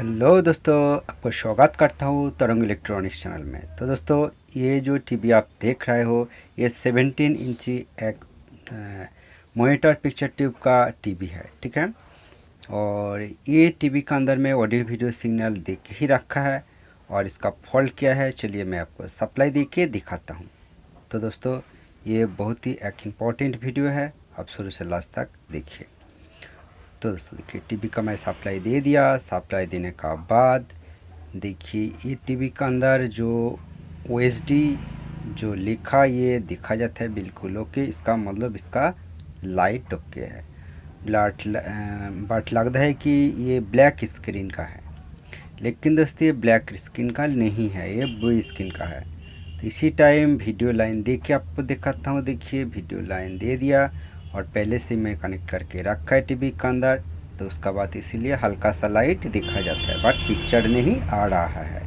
Hello दोस्तों, आपको स्वागत करता हूँ तरंग इलेक्ट्रॉनिक्स चैनल में। तो दोस्तों, ये जो टीवी आप देख रहे हो, ये 17 इंची एक मॉनिटर पिक्चर ट्यूब का टीवी है, ठीक है। और ये टीवी का अंदर में ऑडियो वीडियो सिग्नल दे के ही रखा है। और इसका फॉल्ट क्या है, चलिए मैं आपको सप्लाई दे के दिखाता हूँ। तो दोस्तों, ये बहुत ही एक इम्पॉर्टेंट वीडियो है, आप शुरू से लास्ट तक देखिए। तो दोस्तों देखिए, टीवी का मैं सप्लाई दे दिया। सप्लाई देने का बाद देखिए, ये टीवी का अंदर जो ओएसडी जो लिखा ये दिखा जाता है बिल्कुल ओके। इसका मतलब इसका लाइट ओके है। बट लगता है कि ये ब्लैक स्क्रीन का है, लेकिन दोस्तों ये ब्लैक स्क्रीन का नहीं है, ये ब्लू स्क्रीन का है। तो इसी टाइम वीडियो लाइन दे के आपको दिखाता हूँ। देखिए, वीडियो लाइन दे दिया और पहले से मैं कनेक्ट करके रखा है टीवी के अंदर। तो उसका बाद इसीलिए हल्का सा लाइट दिखा जाता है, बट पिक्चर नहीं आ रहा है।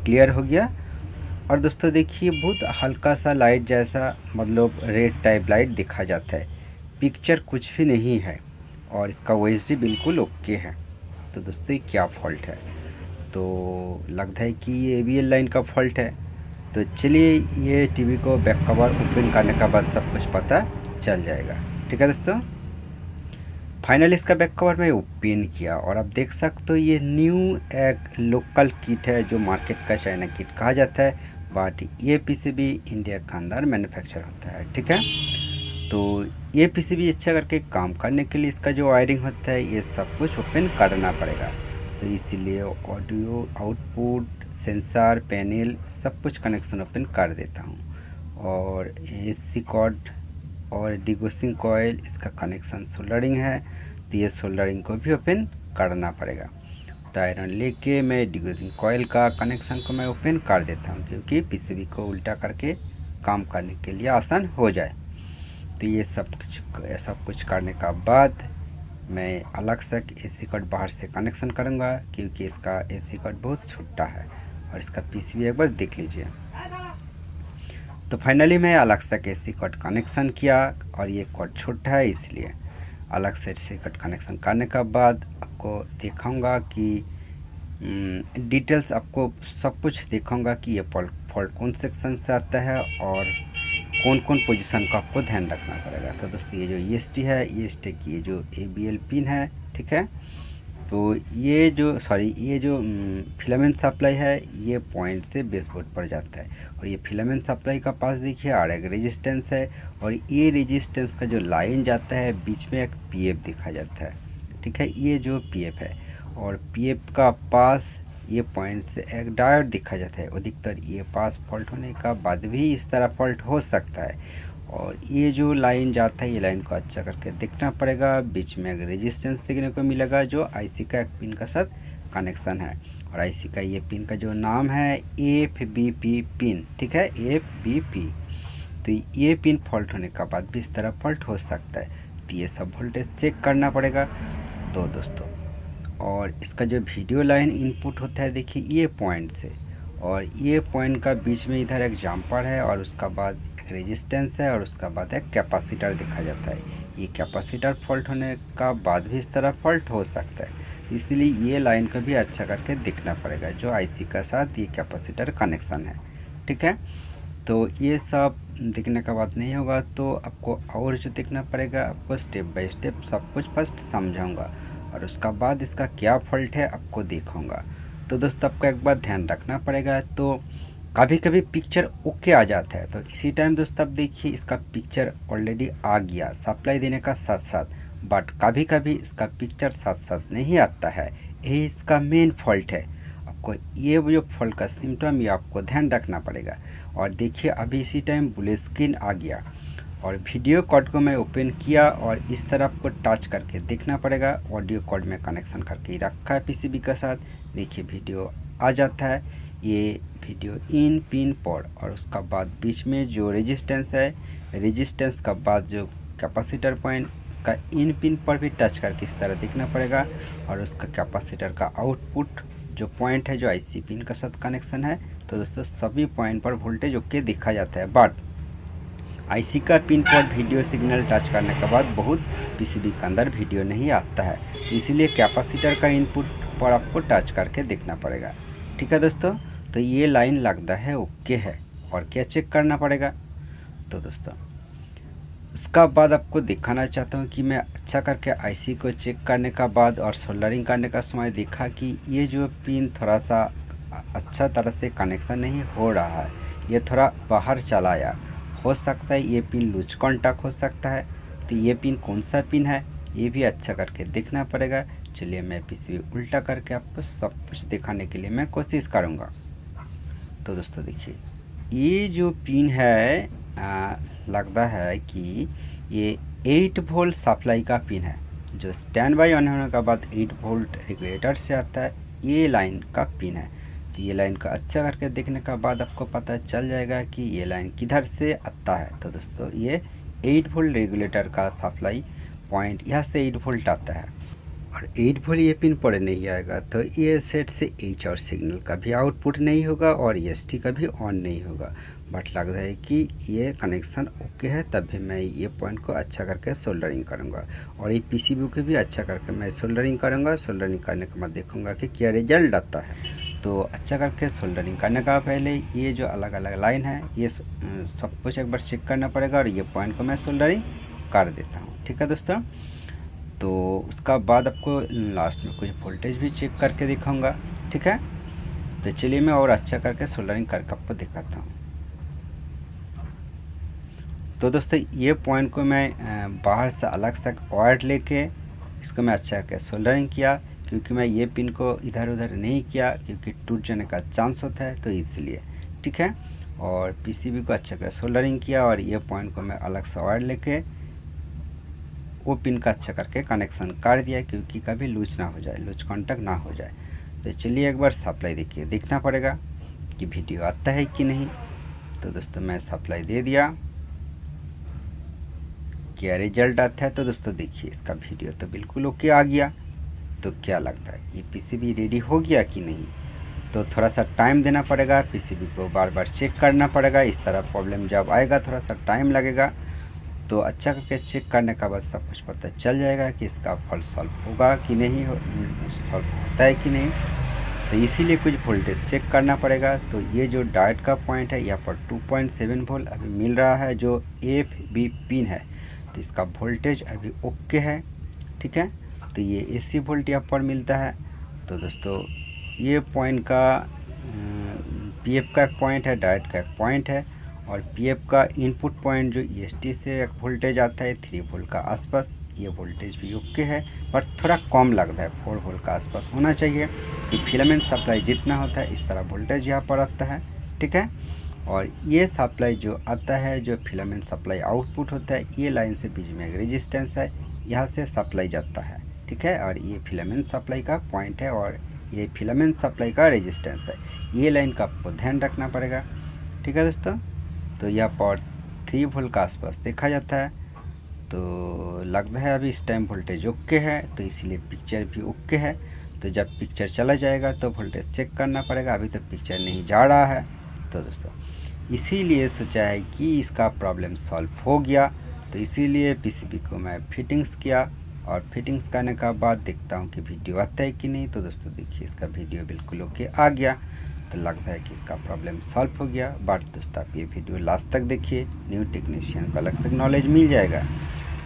क्लियर हो गया। और दोस्तों देखिए, बहुत हल्का सा लाइट जैसा मतलब रेड टाइप लाइट दिखा जाता है, पिक्चर कुछ भी नहीं है। और इसका ओएसडी बिल्कुल ओके है। तो दोस्तों, ये क्या फॉल्ट है? तो लगता है कि ये एवीएल लाइन का फॉल्ट है। तो चलिए, ये टीवी को बैक कवर ओपन करने के बाद सब कुछ पता चल जाएगा, ठीक है दोस्तों। फाइनली इसका बैक कवर मैं ओपन किया और आप देख सकते हो ये न्यू एक लोकल किट है जो मार्केट का चाइना किट कहा जाता है, बट ये पीसीबी इंडिया के अंदर मैन्युफैक्चर होता है, ठीक है। तो ये पीसीबी अच्छा करके काम करने के लिए इसका जो वायरिंग होता है ये सब कुछ ओपन करना पड़ेगा। तो इसीलिए ऑडियो आउटपुट सेंसर पैनल सब कुछ कनेक्शन ओपन कर देता हूँ। और एसी कॉर्ड और डिगोसिंग कॉयल इसका कनेक्शन सोल्डरिंग है, तो ये सोल्डरिंग को भी ओपन करना पड़ेगा। तो आयरन लेके मैं डिगोसिंग कॉयल का कनेक्शन को मैं ओपन कर देता हूँ, क्योंकि पीसीबी को उल्टा करके काम करने के लिए आसान हो जाए। तो ये सब कुछ करने का बाद मैं अलग से एसी कार्ड बाहर से कनेक्शन करूँगा, क्योंकि इसका एसी कार्ड बहुत छोटा है। और इसका पीसीबी एक बार देख लीजिए। तो फाइनली मैं अलग से एसी कार्ड कनेक्शन किया, और ये कार्ड छोटा है इसलिए अलग से एसी कार्ड कनेक्शन करने के बाद आपको दिखाऊंगा कि डिटेल्स आपको सब कुछ दिखाऊंगा कि ये फॉल्ट कौन सेक्शन से आता है और कौन कौन पोजीशन का आपको ध्यान रखना पड़ेगा। तो दोस्तों, ये जो ईएसटी है, ईएसटी की ये जो एबीएल पिन है, ठीक है। तो ये जो फिलामेंट सप्लाई है, ये पॉइंट से बेसबोर्ड पर जाता है। और ये फिलामेंट सप्लाई का पास देखिए और एक रेजिस्टेंस है, और ये रेजिस्टेंस का जो लाइन जाता है बीच में एक पीएफ दिखा जाता है, ठीक है। ये जो पीएफ है, और पीएफ का पास ये पॉइंट से एक डायोड दिखा जाता है। अधिकतर ये पास फॉल्ट होने का बाद भी इस तरह फॉल्ट हो सकता है। और ये जो लाइन जाता है, ये लाइन को अच्छा करके देखना पड़ेगा। बीच में एक रेजिस्टेंस देखने को मिलेगा जो आईसी का एक पिन का साथ कनेक्शन है। और आईसी का ये पिन का जो नाम है FBP पिन, ठीक है, FBP। तो ये पिन फॉल्ट होने का बाद भी इस तरह फॉल्ट हो सकता है। तो ये सब वोल्टेज चेक करना पड़ेगा। तो दोस्तों, और इसका जो वीडियो लाइन इनपुट होता है देखिए ये पॉइंट से, और ये पॉइंट का बीच में इधर एक जम्पर है, और उसका बाद एक रेजिस्टेंस है, और उसका बाद एक कैपेसिटर देखा जाता है। ये कैपेसिटर फॉल्ट होने का बाद भी इस तरह फॉल्ट हो सकता है, इसलिए ये लाइन को भी अच्छा करके देखना पड़ेगा जो आईसी का साथ ये कैपेसिटर कनेक्शन है, ठीक है। तो ये सब देखने का बात नहीं होगा, तो आपको और जो देखना पड़ेगा, आपको स्टेप बाय स्टेप सब कुछ फर्स्ट समझाऊंगा, और उसका बाद इसका क्या फॉल्ट है आपको दिखाऊंगा। तो दोस्तों, आपको एक बात ध्यान रखना पड़ेगा। तो कभी कभी पिक्चर ओके आ जाता है, तो इसी टाइम दोस्तों आप देखिए इसका पिक्चर ऑलरेडी आ गया सप्लाई देने का साथ साथ, बट कभी कभी इसका पिक्चर साथ साथ नहीं आता है। यही इसका मेन फॉल्ट है। आपको ये जो फॉल्ट का सिम्टम ये आपको ध्यान रखना पड़ेगा। और देखिए, अभी इसी टाइम ब्लू स्क्रीन आ गया, और वीडियो कॉर्ड को मैं ओपन किया, और इस तरह आपको टच करके देखना पड़ेगा। ऑडियो कॉर्ड में कनेक्शन करके रखा है पीसीबी के साथ। देखिए वीडियो आ जाता है, ये वीडियो इन पिन पर, और उसका बाद बीच में जो रेजिस्टेंस है, रेजिस्टेंस का बाद जो कैपेसिटर पॉइंट, उसका इन पिन पर भी टच करके इस तरह देखना पड़ेगा। और उसका कैपेसिटर का आउटपुट जो पॉइंट है जो आईसी पिन का साथ कनेक्शन है। तो दोस्तों, सभी पॉइंट पर वोल्टेज ओके दिखा जाता है, बट आईसी का पिन पर वीडियो सिग्नल टच करने के बाद बहुत पीसीबी के अंदर वीडियो नहीं आता है। तो इसीलिए कैपेसिटर का इनपुट पर आपको टच करके देखना पड़ेगा। ठीक है दोस्तों, तो ये लाइन लगता है ओके है। और क्या चेक करना पड़ेगा, तो दोस्तों उसका बाद आपको दिखाना चाहता हूँ कि मैं अच्छा करके आईसी को चेक करने का बाद और सोल्डरिंग करने का समय देखा कि ये जो पिन थोड़ा सा अच्छा तरह से कनेक्शन नहीं हो रहा है, ये थोड़ा बाहर चला आया। हो सकता है ये पिन लूज कॉन्टैक्ट हो सकता है। तो ये पिन कौन सा पिन है ये भी अच्छा करके देखना पड़ेगा। चलिए मैं पीसीबी उल्टा करके आपको सब कुछ दिखाने के लिए मैं कोशिश करूँगा। तो दोस्तों देखिए, ये जो पिन है लगता है कि ये 8 वोल्ट सप्लाई का पिन है, जो स्टैंड बाई ऑन होने के बाद 8 वोल्ट रेगुलेटर से आता है, ये लाइन का पिन है। तो ये लाइन का अच्छा करके देखने के बाद आपको पता चल जाएगा कि ये लाइन किधर से आता है। तो दोस्तों ये 8 वोल्ट रेगुलेटर का सप्लाई पॉइंट यहाँ से 8 वोल्ट आता है और 8 वोल्ट ये पिन पर नहीं आएगा, तो ये सेट से एच और सिग्नल का भी आउटपुट नहीं होगा और EST का भी ऑन नहीं होगा। बट लगता है कि ये कनेक्शन ओके है, तब भी मैं ये पॉइंट को अच्छा करके सोल्डरिंग करूँगा और ये पीसीबी को भी अच्छा करके मैं सोल्डरिंग करूँगा। सोल्डरिंग करने के बाद देखूँगा कि क्या रिजल्ट आता है। तो अच्छा करके सोल्डरिंग करने का पहले ये जो अलग अलग लाइन है ये सब कुछ एक बार चेक करना पड़ेगा और ये पॉइंट को मैं सोल्डरिंग कर देता हूँ। ठीक है दोस्तों, तो उसका बाद आपको लास्ट में कुछ वोल्टेज भी चेक करके दिखाऊंगा। ठीक है, तो चलिए मैं और अच्छा करके सोल्डरिंग करके आपको दिखाता हूँ। तो दोस्तों ये पॉइंट को मैं बाहर से अलग से वायर लेके इसको मैं अच्छा करके सोल्डरिंग किया, क्योंकि मैं ये पिन को इधर उधर नहीं किया क्योंकि टूट जाने का चांस होता है, तो इसलिए। ठीक है, और पीसीबी को अच्छा करके सोल्डरिंग किया और ये पॉइंट को मैं अलग से वायर लेके वो पिन का अच्छा करके कनेक्शन कर दिया, क्योंकि कभी लूज ना हो जाए, लूज कॉन्टैक्ट ना हो जाए। तो चलिए एक बार सप्लाई देखिए, देखना पड़ेगा कि वीडियो आता है कि नहीं। तो दोस्तों मैं सप्लाई दे दिया, क्या रिजल्ट आता है। तो दोस्तों देखिए इसका वीडियो तो बिल्कुल ओके आ गया। तो क्या लगता है ये पीसीबी रेडी हो गया कि नहीं। तो थोड़ा सा टाइम देना पड़ेगा, पीसीबी को बार बार चेक करना पड़ेगा। इस तरह प्रॉब्लम जब आएगा थोड़ा सा टाइम लगेगा, तो अच्छा करके चेक करने के बाद सब कुछ पता चल जाएगा कि इसका फॉल्ट सॉल्व होगा कि नहीं, सॉल्व होता है कि नहीं। तो इसीलिए कुछ वोल्टेज चेक करना पड़ेगा। तो ये जो डायोड का पॉइंट है यहाँ पर 2.7 वोल्ट अभी मिल रहा है, जो FB पिन है। तो इसका वोल्टेज अभी ओके है। ठीक है, तो ये AC वोल्ट यहाँ पर मिलता है। तो दोस्तों ये पॉइंट का PF का एक पॉइंट है, डायोड का एक पॉइंट है और PF का इनपुट पॉइंट जो EST से एक वोल्टेज आता है 3 वोल्ट का आसपास, ये वोल्टेज भी ओके है, बट थोड़ा कम लगता है, 4 वोल्ट का आसपास होना चाहिए। कि फिलामेंट सप्लाई जितना होता है इस तरह वोल्टेज यहाँ पर आता है। ठीक है, और ये सप्लाई जो आता है, जो फिलामेंट सप्लाई आउटपुट होता है, ये लाइन से बीच में एक रेजिस्टेंस है, यहाँ से सप्लाई जाता है। ठीक है, और ये फिलामेंट सप्लाई का पॉइंट है और ये फिलामेंट सप्लाई का रेजिस्टेंस है। ये लाइन का आपको ध्यान रखना पड़ेगा। ठीक है दोस्तों, तो यहाँ पर 3 वोल्ट का आसपास देखा जाता है। तो लगता है अभी इस टाइम वोल्टेज ओके है, तो इसीलिए पिक्चर भी ओके है। तो जब पिक्चर चला जाएगा तो वोल्टेज चेक करना पड़ेगा, अभी तो पिक्चर नहीं जा रहा है। तो दोस्तों इसीलिए सोचा है कि इसका प्रॉब्लम सॉल्व हो गया, तो इसीलिए पीसीबी को मैं फिटिंग्स किया और फिटिंग्स करने का बाद देखता हूँ कि वीडियो आता है कि नहीं। तो दोस्तों देखिए इसका वीडियो बिल्कुल ओके आ गया। तो लगता है कि इसका प्रॉब्लम सॉल्व हो गया। बट दोस्तों आप ये वीडियो लास्ट तक देखिए, न्यू टेक्नीशियन को अलग से नॉलेज मिल जाएगा।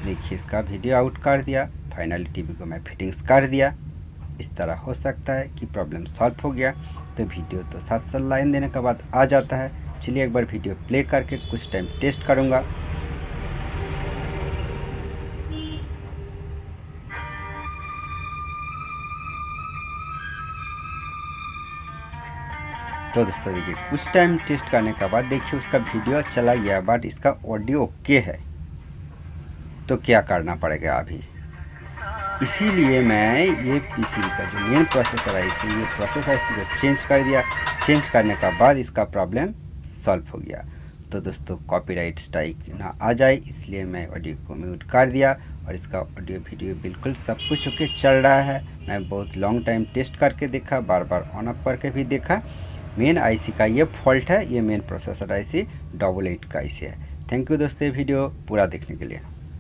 देखिए इसका वीडियो आउट कर दिया, फाइनली टीवी को मैं फिटिंग्स कर दिया। इस तरह हो सकता है कि प्रॉब्लम सॉल्व हो गया। तो वीडियो तो 7 लाइन देने के बाद आ जाता है। चलिए एक बार वीडियो प्ले करके कुछ टाइम टेस्ट करूँगा। तो दोस्तों देखिए कुछ टाइम टेस्ट करने के बाद देखिए उसका वीडियो चला गया, बट इसका ऑडियो ओके है। तो क्या करना पड़ेगा अभी, इसीलिए मैं ये पीसीबी का जो मेन प्रोसेसर है इसे, ये प्रोसेसर इसी को चेंज कर दिया। चेंज करने का बाद इसका प्रॉब्लम सॉल्व हो गया। तो दोस्तों कॉपीराइट स्ट्राइक ना आ जाए इसलिए मैं ऑडियो को म्यूट कर दिया और इसका ऑडियो वीडियो बिल्कुल सब कुछ ओके चल रहा है। मैं बहुत लॉन्ग टाइम टेस्ट करके देखा, बार बार ऑन ऑफ करके भी देखा। मेन आईसी का ये फॉल्ट है, ये मेन प्रोसेसर आईसी 88 का आईसी है। थैंक यू दोस्तों वीडियो पूरा देखने के लिए।